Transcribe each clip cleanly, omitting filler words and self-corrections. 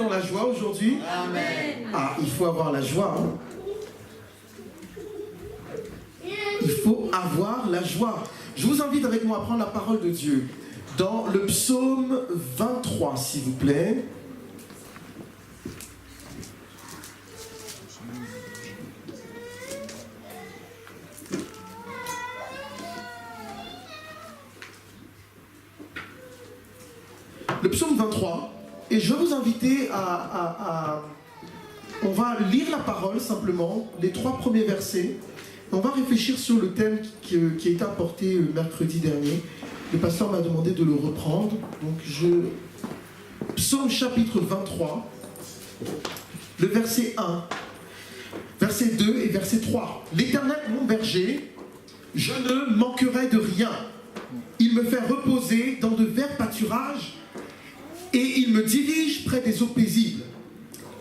dans la joie aujourd'hui? Amen. Ah, il faut avoir la joie. Hein. Il faut avoir la joie. Je vous invite avec moi à prendre la parole de Dieu dans le psaume 23, s'il vous plaît. Le psaume 23, et je vais vous inviter on va lire la parole simplement, les 3 premiers versets. On va réfléchir sur le thème qui a été apporté mercredi dernier. Le pasteur m'a demandé de le reprendre. Donc Psaume chapitre 23, le verset 1, verset 2 et verset 3. L'Éternel mon berger, je ne manquerai de rien. Il me fait reposer dans de verts pâturages et il me dirige près des eaux paisibles.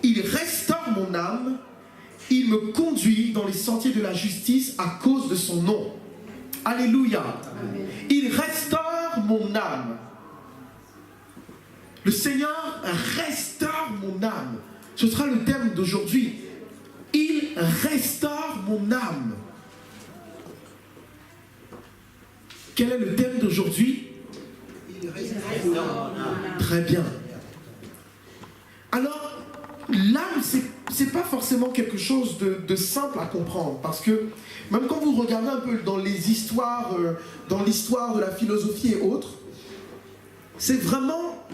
Il restaure mon âme. Il me conduit dans les sentiers de la justice à cause de son nom. Alléluia. Amen. Il restaure mon âme. Le Seigneur restaure mon âme. Ce sera le thème d'aujourd'hui. Il restaure mon âme. Quel est le thème d'aujourd'hui? Il restaure mon âme. Très bien. Alors, l'âme, c'est pas forcément quelque chose de simple à comprendre, parce que même quand vous regardez un peu dans les histoires, dans l'histoire de la philosophie et autres, c'est vraiment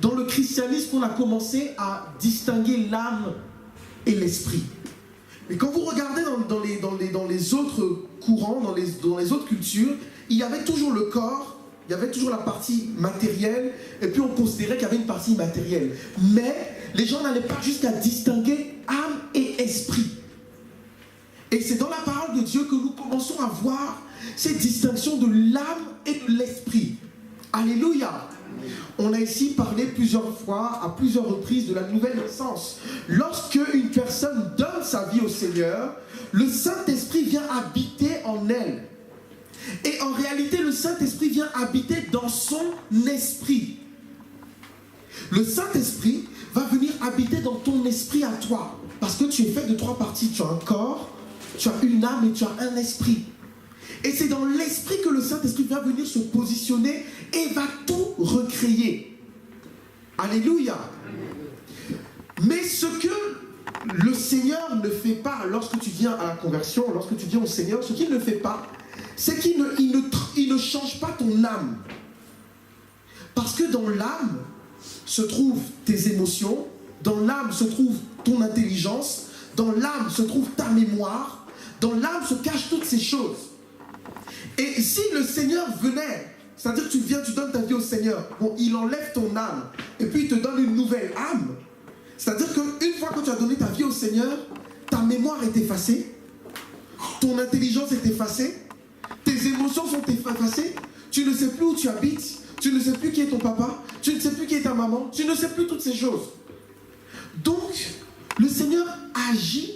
dans le christianisme qu'on a commencé à distinguer l'âme et l'esprit. Mais quand vous regardez dans les autres courants, dans les autres cultures, il y avait toujours le corps, il y avait toujours la partie matérielle, et puis on considérait qu'il y avait une partie immatérielle. Mais les gens n'allaient pas jusqu'à distinguer âme et esprit. Et c'est dans la parole de Dieu que nous commençons à voir cette distinction de l'âme et de l'esprit. Alléluia. On a ici parlé plusieurs fois, à plusieurs reprises, de la nouvelle naissance. Lorsque une personne donne sa vie au Seigneur, le Saint-Esprit vient habiter en elle. Et en réalité, le Saint-Esprit vient habiter dans son esprit. Le Saint-Esprit va venir habiter dans ton esprit à toi. Parce que tu es fait de 3 parties. Tu as un corps, tu as une âme et tu as un esprit. Et c'est dans l'esprit que le Saint-Esprit va venir se positionner et va tout recréer. Alléluia. Mais ce que le Seigneur ne fait pas lorsque tu viens à la conversion, lorsque tu viens au Seigneur, ce qu'il ne fait pas, c'est qu'il ne change pas ton âme. Parce que dans l'âme se trouvent tes émotions, dans l'âme se trouve ton intelligence, dans l'âme se trouve ta mémoire, dans l'âme se cachent toutes ces choses. Et si le Seigneur venait, c'est-à-dire que tu viens, tu donnes ta vie au Seigneur, bon, il enlève ton âme, et puis il te donne une nouvelle âme. C'est-à-dire qu'une fois que tu as donné ta vie au Seigneur, ta mémoire est effacée, ton intelligence est effacée, tes émotions sont effacées, tu ne sais plus où tu habites, tu ne sais plus qui est ton papa, tu ne sais plus qui est ta maman, tu ne sais plus toutes ces choses. Donc, le Seigneur agit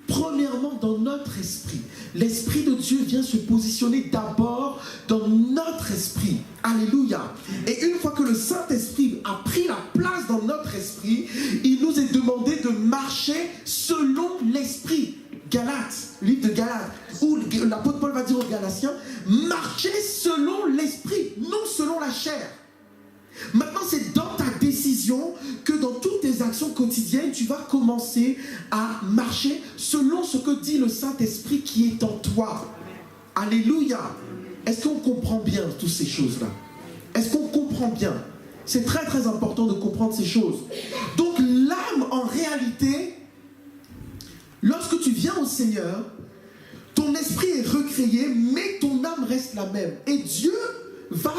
premièrement dans notre esprit. L'Esprit de Dieu vient se positionner d'abord dans notre esprit. Alléluia. Et une fois que le Saint-Esprit a pris la place dans notre esprit, il nous est demandé de marcher selon l'esprit. Galates, livre de Galates, où l'apôtre Paul va dire aux Galatiens, marchez selon l'esprit, non selon la chair. Maintenant, c'est dans ta décision que dans toutes tes actions quotidiennes, tu vas commencer à marcher selon ce que dit le Saint-Esprit qui est en toi. Alléluia. Est-ce qu'on comprend bien toutes ces choses-là? Est-ce qu'on comprend bien? C'est très très important de comprendre ces choses. Donc l'âme, en réalité, lorsque tu viens au Seigneur, ton esprit est recréé, mais ton âme reste la même. Et Dieu va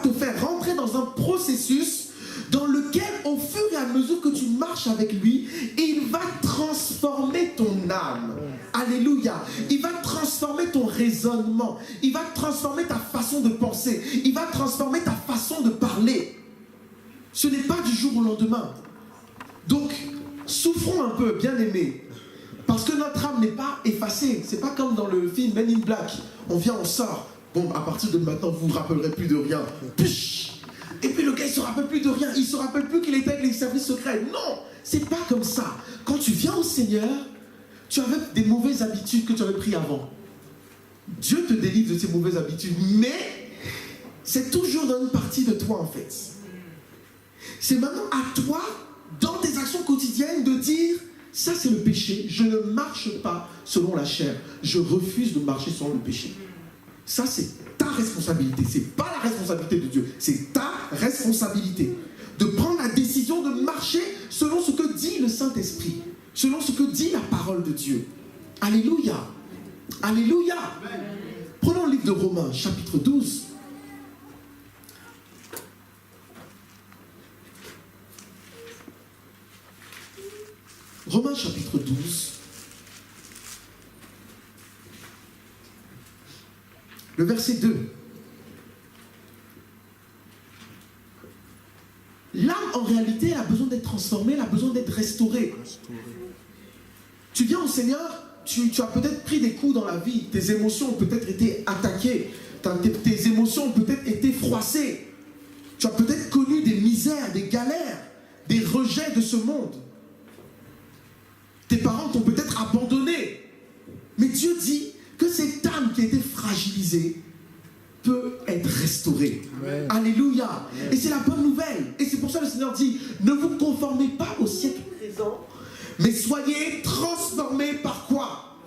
te faire rentrer dans un processus dans lequel, au fur et à mesure que tu marches avec lui, il va transformer ton âme. Alléluia. Il va transformer ton raisonnement. Il va transformer ta façon de penser. Il va transformer ta façon de parler. Ce n'est pas du jour au lendemain. Donc, souffrons un peu, bien-aimés. Parce que notre âme n'est pas effacée. C'est pas comme dans le film Men in Black. On vient, on sort. Bon, à partir de maintenant, vous ne vous rappellerez plus de rien. Pish! Et puis le gars, il ne se rappelle plus de rien. Il ne se rappelle plus qu'il était avec les services secrets. Non, c'est pas comme ça. Quand tu viens au Seigneur, tu avais des mauvaises habitudes que tu avais prises avant. Dieu te délivre de ces mauvaises habitudes, mais c'est toujours dans une partie de toi en fait. C'est maintenant à toi, dans tes actions quotidiennes, de dire, ça c'est le péché, je ne marche pas selon la chair, je refuse de marcher selon le péché. Ça c'est ta responsabilité, c'est pas la responsabilité de Dieu, c'est ta responsabilité de prendre la décision de marcher selon ce que dit le Saint-Esprit, selon ce que dit la parole de Dieu. Alléluia. Alléluia. Prenons le livre de Romains, chapitre 12. Romains, chapitre 12. Le verset 2. L'âme, en réalité, elle a besoin d'être transformée, elle a besoin d'être restaurée. Tu viens au Seigneur, tu as peut-être pris des coups dans la vie, tes émotions ont peut-être été attaquées, tes émotions ont peut-être été froissées. Tu as peut-être connu des misères, des galères, des rejets de ce monde. Tes parents t'ont peut-être abandonné. Mais Dieu dit que cette âme qui a été fragilisée peut être restaurée. Amen. Alléluia. Amen. Et c'est la bonne nouvelle. Et c'est pour ça que le Seigneur dit, ne vous conformez pas au siècle présent, mais soyez transformés par quoi?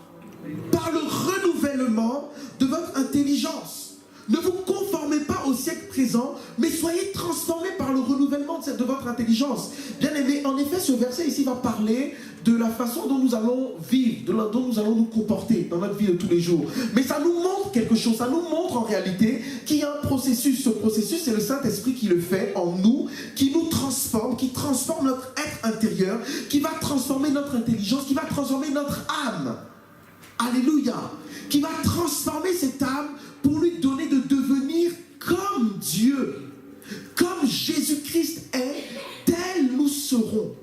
Par le renouvellement de votre intelligence. Ne vous conformez pas au siècle présent, mais soyez transformés par le renouvellement de votre intelligence. Bien aimé, en effet, ce verset ici va parler de la façon dont nous allons vivre, dont nous allons nous comporter dans notre vie de tous les jours. Mais ça nous montre quelque chose, ça nous montre en réalité qu'il y a un processus. Ce processus, c'est le Saint-Esprit qui le fait en nous, qui nous transforme, qui transforme notre être intérieur, qui va transformer notre intelligence, qui va transformer notre âme. Alléluia. Qui va transformer cette âme pour lui donner de devenir comme Dieu. Comme Jésus-Christ est, tel nous serons.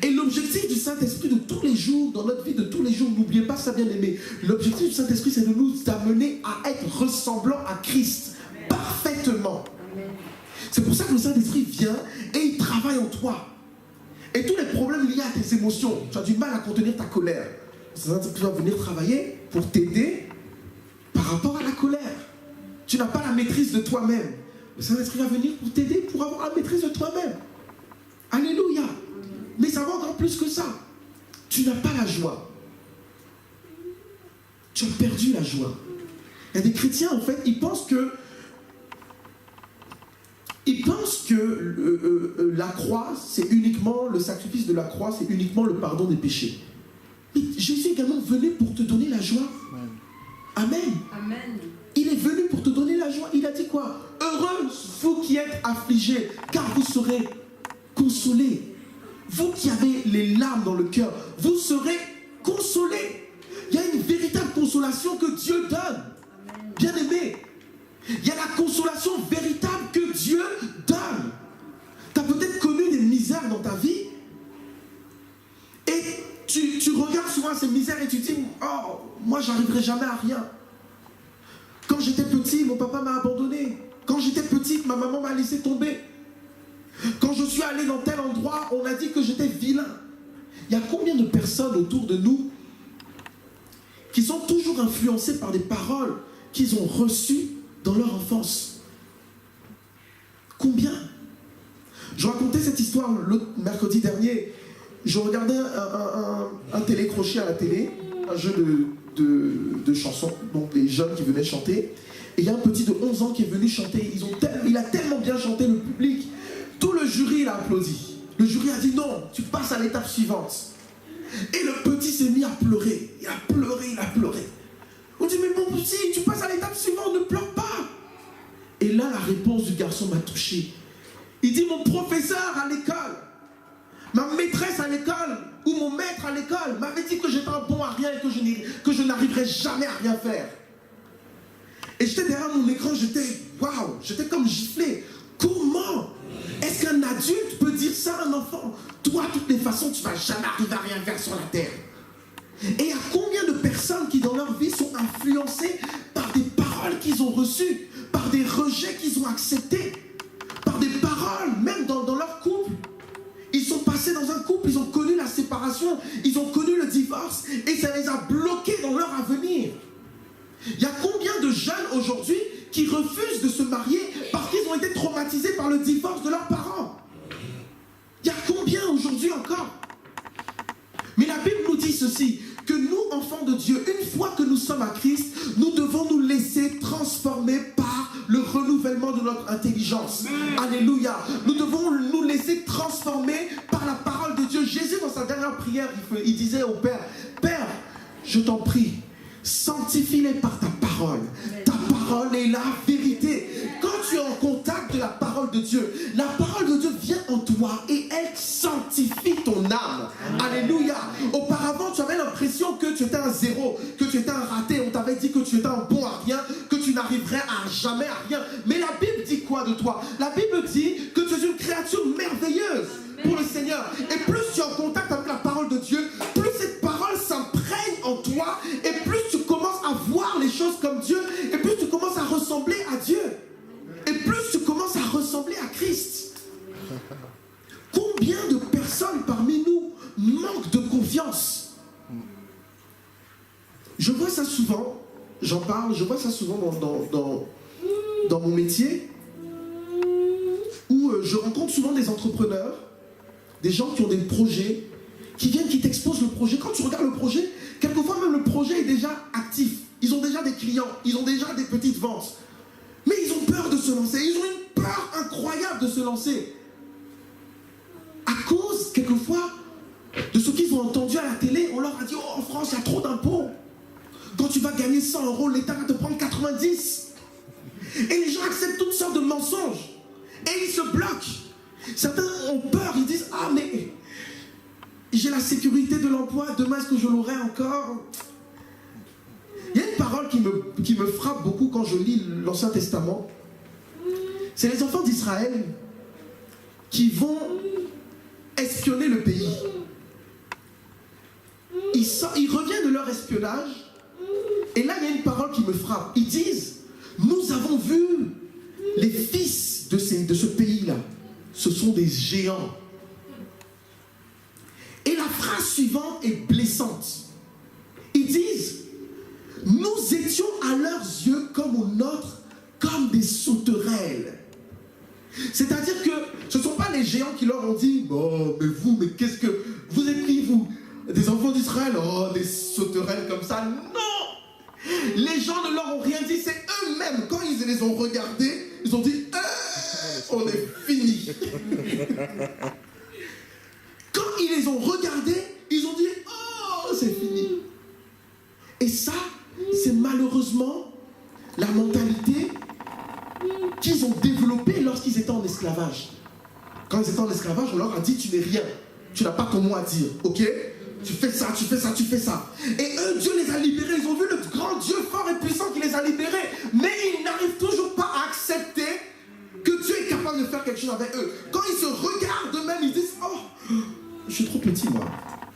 Et l'objectif du Saint-Esprit de tous les jours, dans notre vie de tous les jours, n'oubliez pas ça, bien aimé, l'objectif du Saint-Esprit, c'est de nous amener à être ressemblants à Christ, parfaitement. C'est pour ça que le Saint-Esprit vient et il travaille en toi. Et tous les problèmes liés à tes émotions, tu as du mal à contenir ta colère, le Saint-Esprit va venir travailler pour t'aider par rapport à la colère. Tu n'as pas la maîtrise de toi-même. Le Saint-Esprit va venir pour t'aider pour avoir la maîtrise de toi-même. Alléluia. Mais ça va encore plus que ça. Tu n'as pas la joie. Tu as perdu la joie. Il y a des chrétiens, en fait, ils pensent que la croix, c'est uniquement, le sacrifice de la croix, c'est uniquement le pardon des péchés. Mais Jésus est également venu pour te donner la joie. Amen. Amen. Il est venu pour te donner la joie. Il a dit quoi? Heureux vous qui êtes affligés, car vous serez consolés. Vous qui avez les larmes dans le cœur, vous serez consolés. Il y a une véritable consolation que Dieu donne. Bien aimé, il y a la consolation véritable que Dieu donne. Tu as peut-être connu des misères dans ta vie et tu regardes souvent ces misères et tu dis, oh, moi j'arriverai jamais à rien. Quand j'étais petit, mon papa m'a abandonné. Quand j'étais petite, ma maman m'a laissé tomber. Quand je suis allé dans tel endroit, on a dit que j'étais vilain. Il y a combien de personnes autour de nous qui sont toujours influencées par des paroles qu'ils ont reçues dans leur enfance? Combien? Je racontais cette histoire l'autre mercredi dernier. Je regardais un télécrochet à la télé, un jeu de chansons, donc les jeunes qui venaient chanter. Et il y a un petit de 11 ans qui est venu chanter. Il a tellement bien chanté, le public. Tout le jury l'a applaudi. Le jury a dit non, tu passes à l'étape suivante. Et le petit s'est mis à pleurer. Il a pleuré, il a pleuré. On dit mais mon petit, tu passes à l'étape suivante, ne pleure pas. Et là, la réponse du garçon m'a touché. Il dit mon professeur à l'école, ma maîtresse à l'école, ou mon maître à l'école m'avait dit que j'étais un bon à rien et que je n'arriverais jamais à rien faire. Et j'étais derrière mon écran, j'étais waouh, j'étais comme giflé. Comment est-ce qu'un adulte peut dire ça à un enfant? Toi, de toutes les façons, tu ne vas jamais arriver à rien faire sur la terre. Et il y a combien de personnes qui dans leur vie sont influencées par des paroles qu'ils ont reçues, par des rejets qu'ils ont acceptés? aujourd'hui qui refusent de se marier parce qu'ils ont été traumatisés par le divorce de leurs parents? Il y a combien aujourd'hui encore? Mais la Bible nous dit ceci, que nous, enfants de Dieu, une fois que nous sommes à Christ, nous devons nous laisser transformer par le renouvellement de notre intelligence. Alléluia. Nous devons nous laisser transformer par la parole de Dieu. Jésus, dans sa dernière prière, il disait au Père, « Père, je t'en prie, sanctifie-les par ta parole. Ta parole est la vérité. » Quand tu es en contact de la parole de Dieu, la parole de Dieu vient en toi et elle sanctifie ton âme. Alléluia. Auparavant, tu avais l'impression que tu étais un zéro, que tu étais un raté. On t'avait dit que tu étais un bon à rien, que tu n'arriverais à jamais à rien. Mais la Bible dit quoi de toi? La Bible dit que tu es une créature merveilleuse pour le Seigneur. Et plus tu es en contact avec la parole de Dieu, plus cette parole s'imprègne en toi et plus tu commences à voir les choses comme Dieu et plus tu commences à ressembler à Dieu. Et plus tu commences à ressembler à Christ. Combien de personnes parmi nous manquent de confiance? Je vois ça souvent, j'en parle, je vois ça souvent dans mon métier, où je rencontre souvent des entrepreneurs, des gens qui ont des projets, qui viennent, qui t'exposent le projet. Quand tu regardes le projet, quelquefois même le projet est déjà actif. Ils ont déjà des clients, ils ont déjà des petites ventes. Mais ils ont peur de se lancer. Ils ont une peur incroyable de se lancer. À cause, quelquefois, de ce qu'ils ont entendu à la télé. On leur a dit, oh, en France, il y a trop d'impôts. Quand tu vas gagner 100 €, l'État va te prendre 90. Et les gens acceptent toutes sortes de mensonges. Et ils se bloquent. Certains ont peur. Ils disent, ah, mais j'ai la sécurité de l'emploi. Demain, est-ce que je l'aurai encore? Il y a une parole qui me frappe beaucoup quand je lis l'Ancien Testament. C'est les enfants d'Israël qui vont espionner le pays. Ils reviennent de leur espionnage et là il y a une parole qui me frappe. Ils disent, nous avons vu les fils de ce pays-là. Ce sont des géants. Et la phrase suivante est blessante. Ils disent, nous étions à leurs yeux comme aux nôtres, comme des sauterelles. C'est-à-dire que ce ne sont pas les géants qui leur ont dit, oh, mais vous, mais qu'est-ce que... Vous êtes qui, vous? Des enfants d'Israël? Oh, des sauterelles comme ça. Non! Les gens ne leur ont rien dit, c'est eux-mêmes. Quand ils les ont regardés, ils ont dit, on est fini. Quand ils les ont regardés, ils ont dit, oh, c'est fini. Et ça, c'est malheureusement la mentalité qu'ils ont développée lorsqu'ils étaient en esclavage. Quand ils étaient en esclavage, on leur a dit, tu n'es rien. Tu n'as pas ton mot à dire, ok? Tu fais ça, tu fais ça, tu fais ça. Et eux, Dieu les a libérés. Ils ont vu le grand Dieu fort et puissant qui les a libérés. Mais ils n'arrivent toujours pas à accepter que Dieu est capable de faire quelque chose avec eux. Quand ils se regardent eux-mêmes, ils disent, oh, je suis trop petit, moi.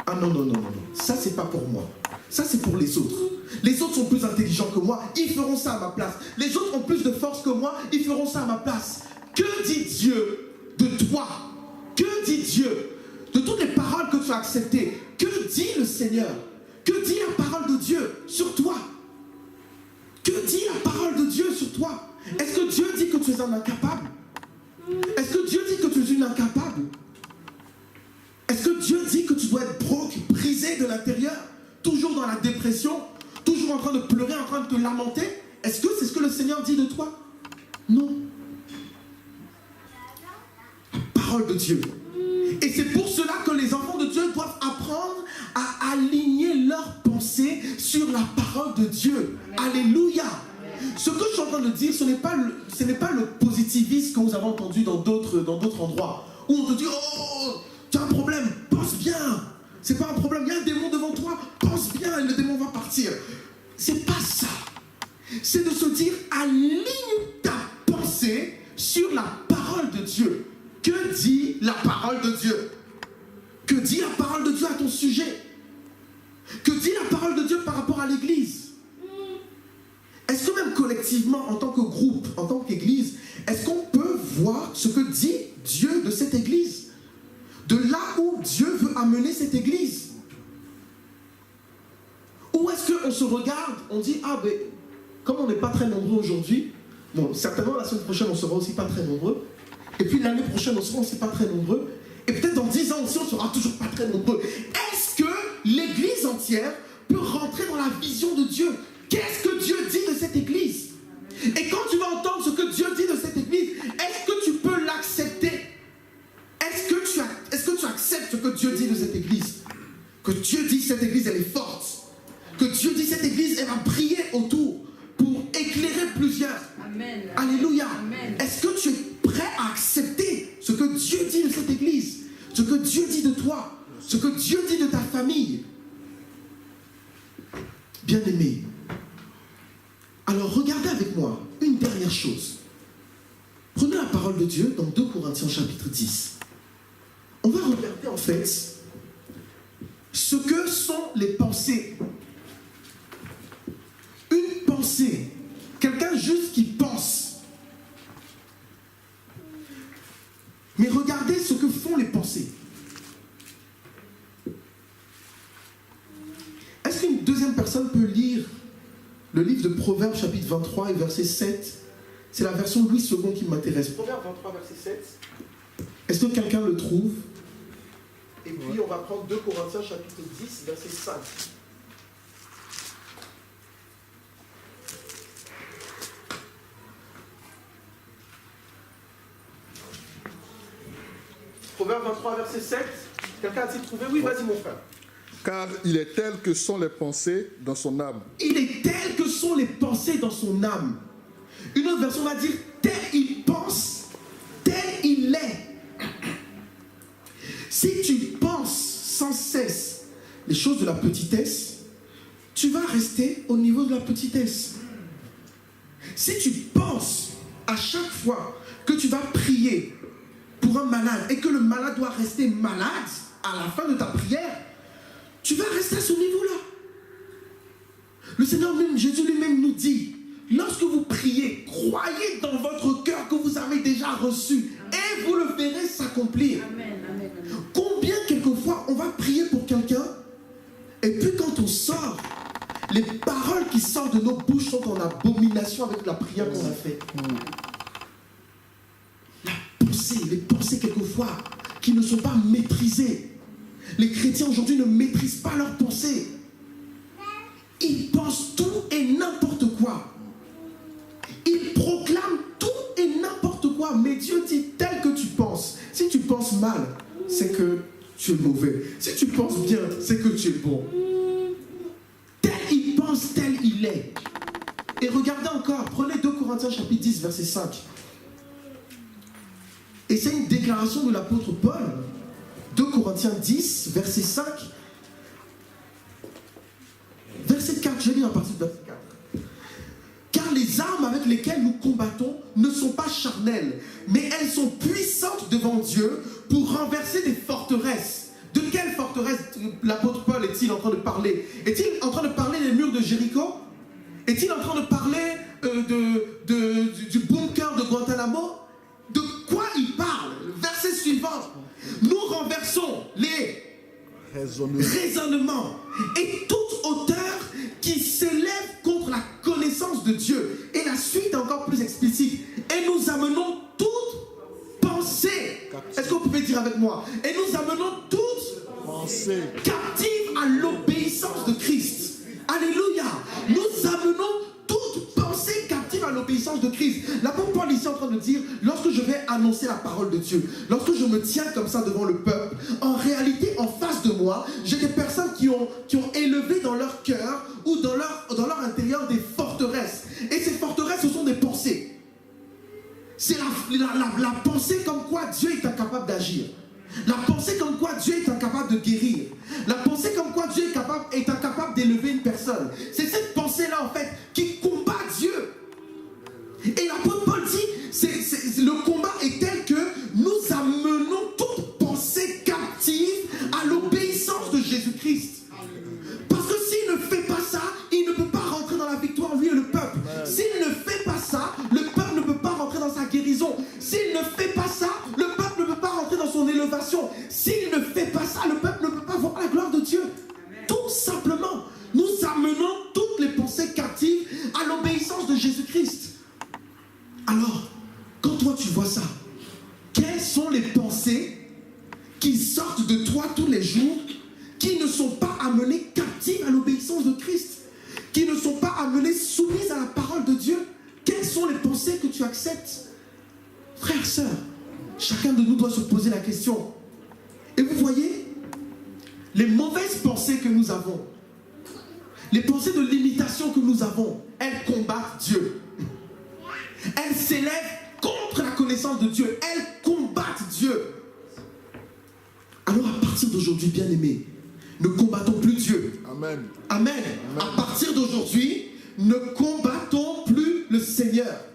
Ah non, non, non, non, non. Ça, c'est pas pour moi. Ça, c'est pour les autres. Les autres sont plus intelligents que moi. Ils feront ça à ma place. Les autres ont plus de force que moi. Ils feront ça à ma place. Que dit Dieu de toi? Que dit Dieu de toutes les paroles que tu as acceptées? Que dit le Seigneur? Que dit la parole de Dieu sur toi? Que dit la parole de Dieu sur toi? Est-ce que Dieu dit que tu es un incapable? Est-ce que Dieu dit que tu es une incapable? Est-ce que Dieu dit que tu dois être broke, brisé de l'intérieur, toujours dans la dépression, toujours en train de pleurer, en train de te lamenter? Est-ce que c'est ce que le Seigneur dit de toi? Non. La parole de Dieu. Et c'est pour cela que les enfants de Dieu doivent apprendre à aligner leurs pensées sur la parole de Dieu. Alléluia. Ce que je suis en train de dire, ce n'est pas le positivisme que vous avez entendu dans d'autres endroits, où on te dit, oh, tu as un problème, pense bien. C'est pas un problème, il y a un démon devant toi, pense bien et le démon va partir. C'est pas ça. C'est de se dire, aligne ta pensée sur la parole de Dieu. Que dit la parole de Dieu? Que dit la parole de Dieu à ton sujet? Que dit la parole de Dieu par rapport à l'Église? Est-ce que même collectivement, en tant que groupe, en tant qu'Église, est-ce qu'on peut voir ce que dit Dieu de cette Église? De là où Dieu veut amener cette Église? Ou est-ce qu'on se regarde, on dit, ah ben, comme on n'est pas très nombreux aujourd'hui, bon, certainement la semaine prochaine on sera aussi pas très nombreux, et puis l'année prochaine on sera aussi pas très nombreux, et peut-être dans 10 ans aussi on sera toujours pas très nombreux. Est-ce que l'église entière peut rentrer dans la vision de Dieu? Qu'est-ce que Dieu dit de cette église? Et quand tu vas entendre ce que Dieu dit de cette église, est-ce que tu peux l'accepter? Est-ce que tu acceptes ce que Dieu dit de cette église? Que Dieu dit cette église elle est forte. Que Dieu dit cette église elle va briller autour pour éclairer plusieurs. Amen. Alléluia. Amen. Est-ce que tu es prêt à accepter ce que Dieu dit de cette église? Ce que Dieu dit de toi? Ce que Dieu dit de ta famille? Bien-aimé, alors regardez avec moi une dernière chose. Prenez la parole de Dieu dans 2 Corinthiens chapitre 10. On va regarder en fait ce que sont les pensées. Une pensée, quelqu'un juste qui pense. Mais regardez ce que font les pensées. Est-ce qu'une deuxième personne peut lire le livre de Proverbes chapitre 23 et verset 7? C'est la version Louis II qui m'intéresse. Proverbes 23 verset 7. Est-ce que quelqu'un le trouve? Et puis on va prendre 2 Corinthiens chapitre 10 verset 5. Proverbe 23 verset 7. Quelqu'un a-t-il trouvé? Oui, vas-y mon frère. Car il est tel que sont les pensées dans son âme. Il est tel que sont les pensées dans son âme. Une autre version va dire tel il pense, tel il est. Si tu penses sans cesse les choses de la petitesse, tu vas rester au niveau de la petitesse. Si tu penses à chaque fois que tu vas prier pour un malade et que le malade doit rester malade à la fin de ta prière, tu vas rester à ce niveau-là. Le Seigneur même, Jésus lui-même nous dit, lorsque vous priez, croyez dans votre cœur que vous avez déjà reçu et vous le verrez s'accomplir. Amen, amen, amen. Combien quelquefois on va prier pour quelqu'un et puis quand on sort, les paroles qui sortent de nos bouches sont en abomination avec la prière qu'on a faite. Les pensées quelquefois qui ne sont pas maîtrisées. Les chrétiens aujourd'hui ne maîtrisent pas leurs pensées. Ils pensent tout et n'importe quoi. Ils proclament tout et n'importe quoi. Mais Dieu dit tel que tu penses. Si tu penses mal, c'est que tu es mauvais. Si tu penses bien, c'est que tu es bon. Tel il pense, tel il est. Et regardez encore, prenez 2 Corinthiens chapitre 10, verset 5. Et c'est une déclaration de l'apôtre Paul. 2 Corinthiens 10, verset 5. Verset 4, je lis à partir de verset 4. Car les armes avec lesquelles nous combattons ne sont pas charnelles, mais elles sont puissantes devant Dieu pour renverser des forteresses. De quelle forteresse l'apôtre Paul est-il en train de parler? Est-il en train de parler des murs de Jéricho? Est-il en train de parler du bunker de Guantanamo? De quoi il parle? Verset suivant. Nous renversons les raisonnements et toute hauteur qui s'élève contre la connaissance de Dieu. Et la suite est encore plus explicite. Et nous amenons toute pensée. Est-ce que vous pouvez dire avec moi? Et nous amenons toute pensée captive à l'obéissance de Christ. Alléluia. Nous amenons toute pensée captive à l'obéissance de Christ. L'apôtre Paul ici est en train de dire, lorsque je vais annoncer la parole de Dieu, lorsque je me tiens comme ça devant le peuple, en réalité, en face de moi, j'ai des personnes qui ont élevé dans leur cœur ou dans leur intérieur des forteresses. Et ces forteresses, ce sont des pensées. C'est la pensée comme quoi Dieu est incapable d'agir. La pensée comme quoi Dieu est incapable de guérir. La pensée comme quoi Dieu est incapable d'élever une personne. C'est cette pensée-là, en fait, qui combat Dieu. Et l'apôtre Paul dit, le combat est tel que nous amenons toute pensée captive à l'obéissance de Jésus-Christ. Parce que s'il ne fait pas ça, il ne peut pas rentrer dans la victoire, lui et le peuple. S'il ne fait pas ça, le peuple ne peut pas rentrer dans sa guérison. S'il ne fait pas ça, le peuple ne peut pas rentrer dans son élévation. S'il ne fait pas ça, le peuple ne peut pas voir la gloire de Dieu. Tout simplement, nous amenons toutes les pensées captives amenée soumise à la parole de Dieu? Quelles sont les pensées que tu acceptes? Frères, sœurs, chacun de nous doit se poser la question. Et vous voyez, les mauvaises pensées que nous avons, les pensées de limitation que nous avons, elles combattent Dieu. Elles s'élèvent contre la connaissance de Dieu. Elles combattent Dieu. Alors à partir d'aujourd'hui, bien-aimés, ne combattons plus Dieu. Amen. Amen. Amen. À partir d'aujourd'hui, ne combattons plus le Seigneur.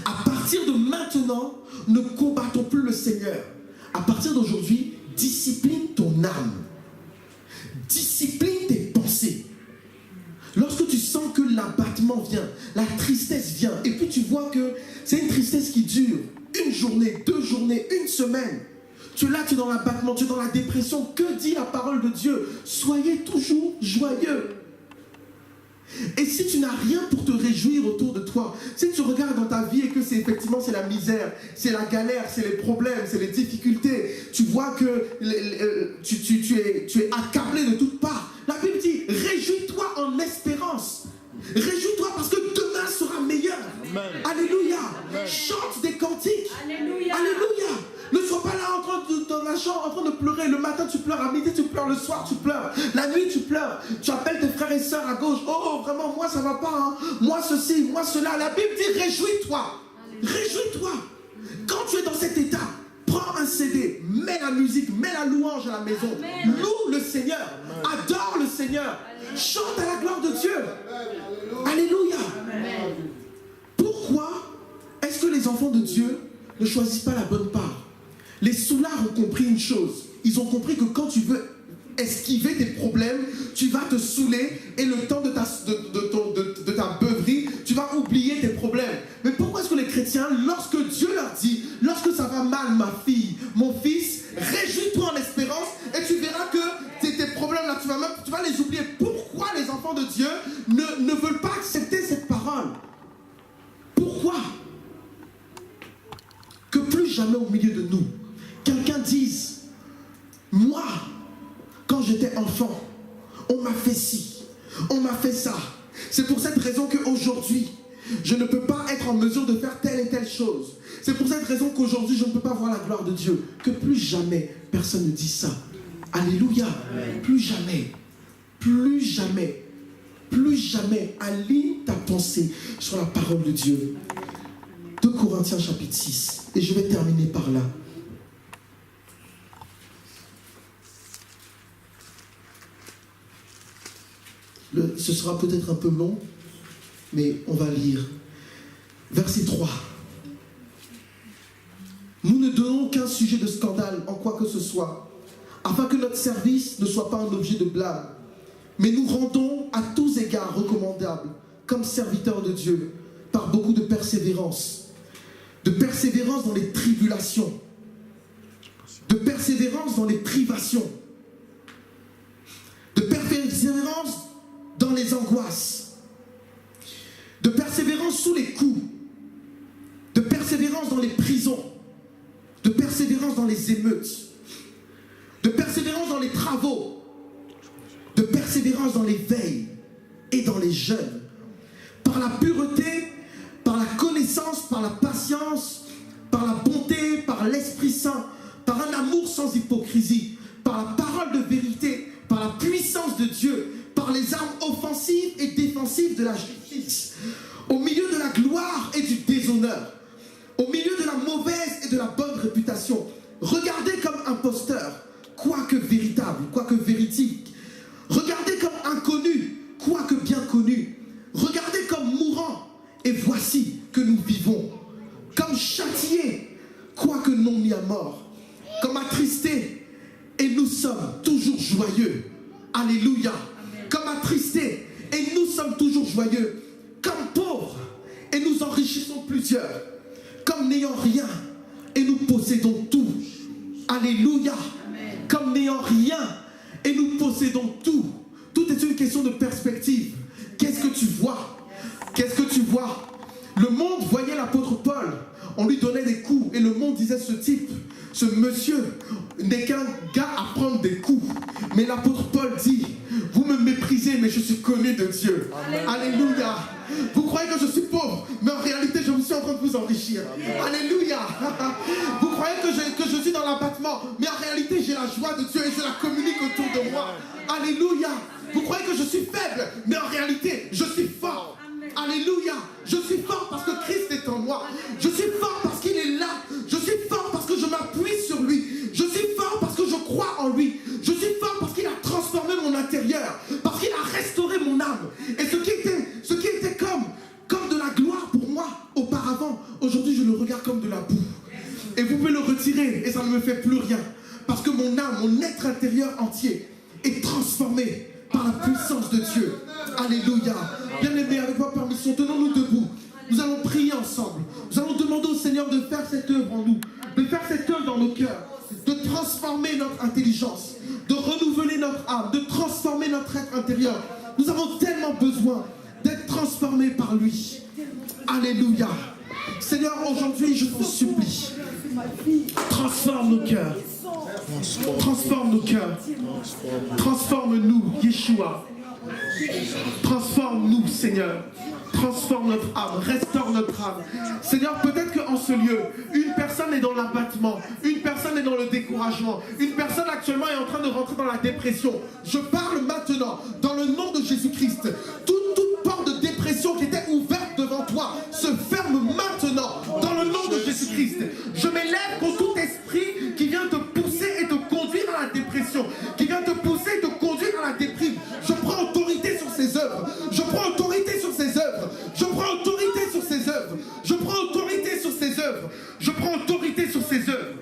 À partir de maintenant, ne combattons plus le Seigneur. À partir d'aujourd'hui, discipline ton âme. Discipline tes pensées. Lorsque tu sens que l'abattement vient, la tristesse vient, et puis tu vois que c'est une tristesse qui dure une journée, 2 journées, 1 semaine. Tu es là, tu es dans l'abattement, tu es dans la dépression. Que dit la parole de Dieu? Soyez toujours joyeux. Et si tu n'as rien pour te réjouir autour de toi, si tu regardes dans ta vie et que c'est effectivement c'est la misère, c'est la galère, c'est les problèmes, c'est les difficultés, tu vois que tu es accablé de toutes parts. La Bible dit, réjouis-toi en espérance. Réjouis-toi parce que demain sera meilleur. Amen. Alléluia. Amen. Chante des cantiques. Alléluia. Alléluia. Ne sois pas là dans la chambre en train de pleurer. Le matin tu pleures, à midi tu pleures, le soir tu pleures, la nuit tu pleures. Tu appelles tes frères et sœurs à gauche. Oh vraiment moi ça va pas. Hein. Moi ceci, moi cela. La Bible dit réjouis-toi. Réjouis-toi. Quand tu es dans cet état, prends un CD, mets la musique, mets la louange à la maison. Amen. Loue le Seigneur. Amen. Adore le Seigneur. Amen. Chante à la gloire de Dieu. Alléluia. Amen. Pourquoi est-ce que les enfants de Dieu ne choisissent pas la bonne part? Les soulards ont compris une chose. Ils ont compris que quand tu veux esquiver tes problèmes, tu vas te saouler et le temps de ta beuverie, tu vas oublier tes problèmes. Mais pourquoi est-ce que les chrétiens, lorsque Dieu leur dit, lorsque ça va mal, ma fille, mon fils, réjouis-toi en espérance et tu verras que tes problèmes là, tu vas les oublier. Pourquoi les enfants de Dieu ne veulent pas accepter cette parole? Pourquoi? Que plus jamais au milieu de nous, quelqu'un dise, moi, quand j'étais enfant, on m'a fait ci, on m'a fait ça. C'est pour cette raison qu'aujourd'hui, je ne peux pas être en mesure de faire telle et telle chose. C'est pour cette raison qu'aujourd'hui, je ne peux pas voir la gloire de Dieu. Que plus jamais, personne ne dise ça. Alléluia. Amen. Plus jamais, plus jamais, plus jamais, aligne ta pensée sur la parole de Dieu. 2 Corinthiens chapitre 6. Et je vais terminer par là. Ce sera peut-être un peu long, mais on va lire. Verset 3. Nous ne donnons qu'un sujet de scandale en quoi que ce soit, afin que notre service ne soit pas un objet de blâme, mais nous rendons à tous égards recommandables, comme serviteurs de Dieu, par beaucoup de persévérance dans les tribulations, de persévérance dans les privations, de persévérance dans les angoisses, de persévérance sous les coups, de persévérance dans les prisons, de persévérance dans les émeutes, de persévérance dans les travaux, de persévérance dans les veilles et dans les jeûnes, par la pureté, par la connaissance, par la patience, par la bonté, par l'Esprit Saint, par un amour sans hypocrisie, par la parole de vérité, par la puissance de Dieu, par les armes offensives et défensives de la justice, au milieu de la gloire et du déshonneur, au milieu de la mauvaise et de la bonne réputation. Regardez comme imposteur, quoique véritable, quoique véridique. Regardez comme inconnu, quoique bien connu. Regardez comme mourant, et voici que nous vivons. Comme châtiés, quoique non mis à mort. Comme attristés, et nous sommes toujours joyeux. Alléluia. Amen. Comme attristés, et nous sommes toujours joyeux. Comme pauvres, et nous enrichissons plusieurs. Comme n'ayant rien, et nous possédons tout. Alléluia. Amen. Comme n'ayant rien, et nous possédons tout. Tout est une question de perspective. Qu'est-ce que tu vois? Qu'est-ce que tu vois? Le monde voyait l'apôtre Paul. On lui donnait des coups. Et le monde disait, ce type, ce monsieur, n'est qu'un gars à prendre des coups. Mais l'apôtre Paul dit, vous me méprisez méprisé, mais je suis connu de Dieu. Alléluia. Vous croyez que je suis pauvre, mais en réalité, je me suis en train de vous enrichir. Alléluia. Vous croyez que je suis dans l'abattement, mais en réalité, j'ai la joie de Dieu et je la communique autour de moi. Alléluia. Vous croyez que je suis faible, mais en réalité, je suis fort. Alléluia. Je suis fort parce que Christ est en moi. Je suis fort parce qu'il est là. Je suis fort parce que je m'appuie sur lui. Je suis fort parce que je crois en lui. Je suis fort parce qu'il a transformé mon intérieur. Parce qu'il a restauré mon âme. Et ce qui était comme de la gloire pour moi auparavant, aujourd'hui je le regarde comme de la boue. Et vous pouvez le retirer et ça ne me fait plus rien. Parce que mon âme, mon être intérieur entier est transformé par la puissance de Dieu. Alléluia. Bien-aimés, avec votre permission, tenons-nous debout. Nous allons prier ensemble. Nous allons demander au Seigneur de faire cette œuvre en nous, de faire cette œuvre dans nos cœurs, de transformer notre intelligence, de renouveler notre âme, de transformer notre être intérieur. Nous avons tellement besoin d'être transformés par lui. Alléluia. Seigneur, aujourd'hui, je te supplie, transforme nos cœurs. Transforme nos cœurs. Transforme-nous, Yeshua. Transforme-nous, Seigneur. Transforme notre âme, restaure notre âme. Seigneur, peut-être qu'en ce lieu, une personne est dans l'abattement, une personne est dans le découragement, une personne actuellement est en train de rentrer dans la dépression. Je parle maintenant, dans le nom de Jésus-Christ, toute porte de dépression qui était ouverte devant toi se ferme maintenant, dans le nom de Jésus-Christ. Je m'élève contre tout esprit qui vient te pousser et te conduire à la dépression, qui vient te pousser et te conduire à la déprime. Je prends autorité sur ces œuvres. Je prends autorité sur ces œuvres. Je prends autorité sur ces œuvres. Je prends autorité sur ces œuvres. Je prends autorité sur ces œuvres.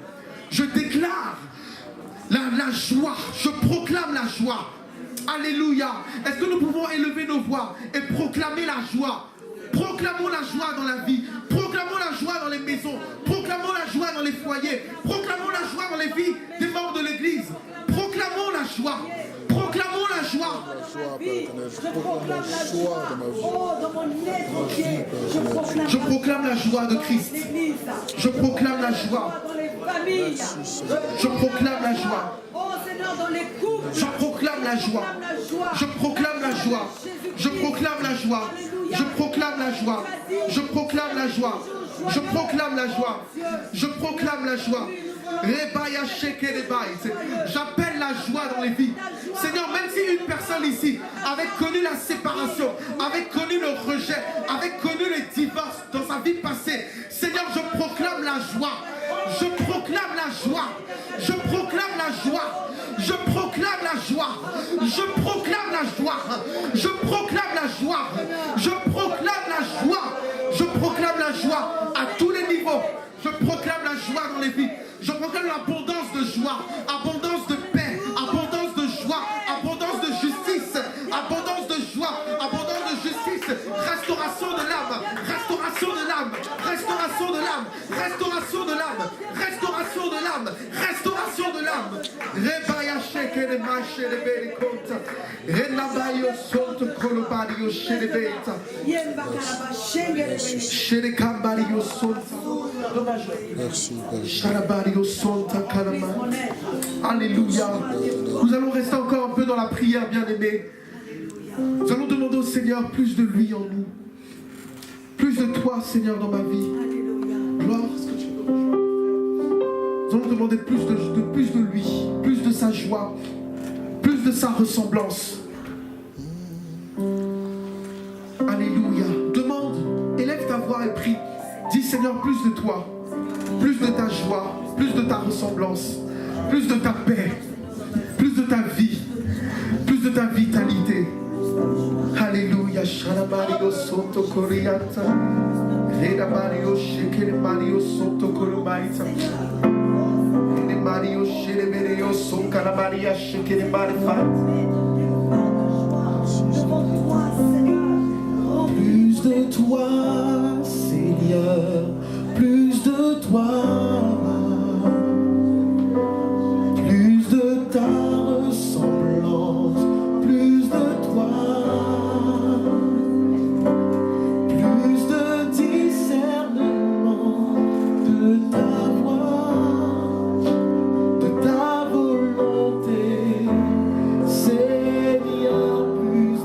Je déclare la joie. Je proclame la joie. Alléluia. Est-ce que nous pouvons élever nos voix et proclamer la joie? Proclamons la joie dans la vie. Proclamons la joie dans les maisons. Proclamons la joie dans les foyers. Proclamons la joie dans les vies des membres de l'Église. Proclamons la joie. Proclamons la joie. Je proclame la joie de Christ. Je proclame la joie. Je proclame la joie. Je proclame la joie. Je proclame la joie. Je proclame la joie. Je proclame la joie. Je proclame la joie. Je proclame la joie. Je proclame la joie. J'appelle la joie dans les vies. Seigneur, même si une personne ici avait connu la séparation, avait connu le rejet, avait connu les divorces dans sa vie passée, Seigneur, je proclame la joie. Je proclame la joie. Je proclame la joie. Je proclame la joie. Je proclame la joie. Je proclame la joie. Je proclame la joie. Je proclame la joie à tous les niveaux. Je proclame la joie dans les vies. Je proclame l'abondance de joie, abondance de paix, abondance de joie, abondance de justice, abondance de joie, abondance de justice, restauration de l'âme, restauration de l'âme, restauration de l'âme, restauration de l'âme, restauration de l'âme, restauration de l'âme. Rebaya sheke de mache de berikota, renabayo sonto kolobario shedebeta, shedekambario sonto. Merci, Alléluia. Nous allons rester encore un peu dans la prière, bien-aimés. Nous allons demander au Seigneur plus de lui en nous. Plus de toi, Seigneur, dans ma vie. Gloire, est-ce que tu peux rejoindre? Nous allons demander plus de lui, plus de sa joie, plus de sa ressemblance. Alléluia. Demande, élève ta voix et prie. Dis, Seigneur, plus de toi, plus de ta joie, plus de ta ressemblance, plus de ta paix, plus de ta vie, plus de ta vitalité. Alléluia. Shalabario soto coriata. Reda Mario shekere Mario soto coromaita. Reda Mario shereberio son calabaria shekere marfa. Plus de toi, Seigneur, plus de toi, plus de ta ressemblance, plus de toi, plus de discernement de ta voix, de ta volonté, Seigneur, plus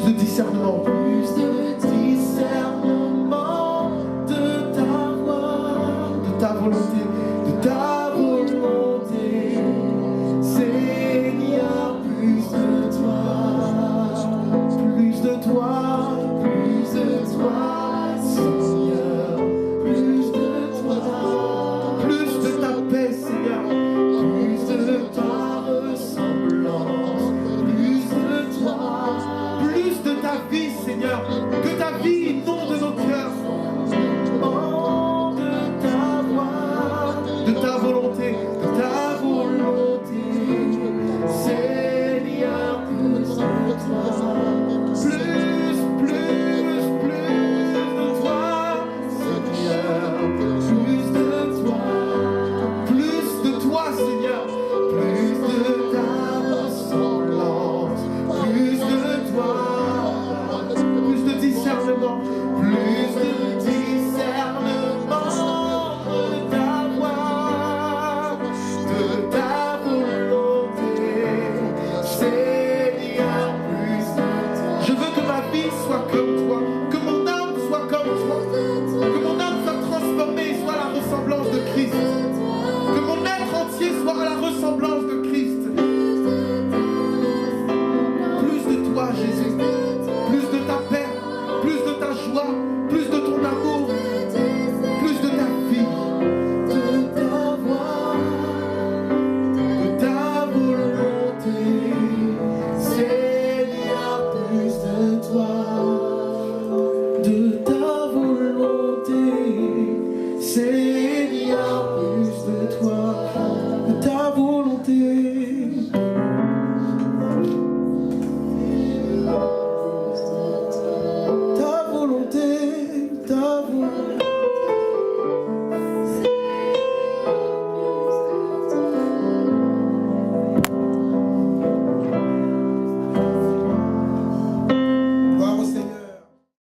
Plus de discernement. Plus de discernement de ta voix, de ta volonté, de ta volonté. Seigneur, plus de toi, plus de toi, plus de toi, Seigneur, plus de toi, plus de ta paix, Seigneur, plus de ta ressemblance, plus de toi, plus de ta vie, Seigneur, que ta vie inonde nos cœurs. Oh, de ta voix, de ta volonté, de ta volonté, Seigneur, plus de toi, plus de toi, Seigneur, plus de toi, Seigneur, plus de ta ressemblance, plus de toi, plus de discernement, plus de discernement de ta voix, de ta volonté, Seigneur, plus de toi. Je veux que ma vie soit comme toi, que mon âme soit comme toi, que mon âme soit transformée, soit à la ressemblance de Christ, que mon être entier soit à la ressemblance de Christ. Plus de toi, Jésus.